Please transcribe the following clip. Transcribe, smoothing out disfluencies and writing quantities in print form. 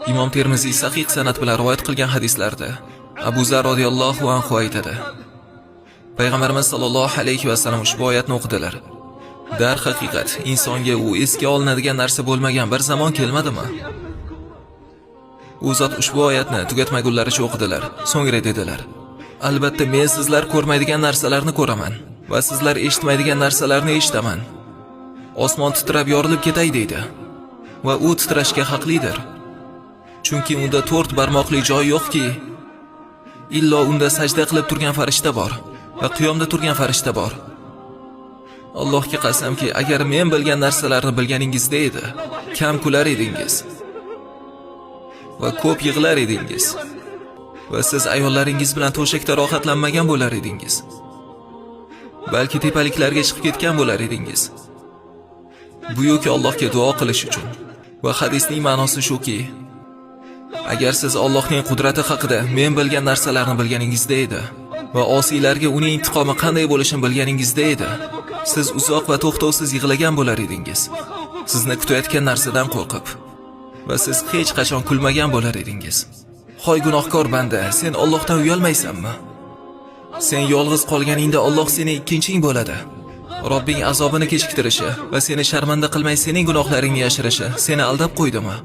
Imom Termiziy sahih sanad bilan rivoyat qilgan hadislarda Abu Zar radhiyallohu anhu aytadi: Payg'ambarimiz sollallohu alayhi va sallam ushbu oyatni o'qidilar. Dar haqiqat, insonga u esga olinadigan narsa bo'lmagan bir zamon kelmadimi? U zot ushbu oyatni tugatmagunlaricha o'qidilar. So'ngra dedilar: Albatta men sizlar ko'rmaydigan narsalarni ko'raman va sizlar eshitmaydigan narsalarni eshitaman. Osmon titrab yorilib ketay deydi va u titrashga haqlidir. Chunki unda 4 barmoqli joy yo'qki, illo unda sajda qilib turgan farishta bor va qiyomda turgan farishta bor. Allohga qasamki, agar men bilgan narsalarni bilganingizda edi, kam kular edingiz va ko'p yig'lar edingiz va siz ayollaringiz bilan to'shakda rohatlanmagan bo'lar edingiz. Balki tepaliklarga chiqib ketgan bo'lar edingiz. Buyuk Allohga duo qilish uchun. Va hadisning ma'nosi shuki, agar siz Allohning qudrati haqida men bilgan narsalarni bilganingizda edi va osiylarga uning intiqomi qanday bo'lishini bilganingizda edi, siz uzoq va to'xtovsiz yig'lagan bo'lar edingiz. Sizni kutayotgan narsadan qo'rqib va siz hech qachon kulmagan bo'lar edingiz. Hoy gunohkor banda, sen Allohdan uyalmaysanmi? Sen yolg'iz qolganingda Alloh sening ikkinching bo'ladi. Robbing azobini kechiktirishi va seni sharmanda qilmay sening gunohlaringni yashirishi seni aldab qo'ydimi?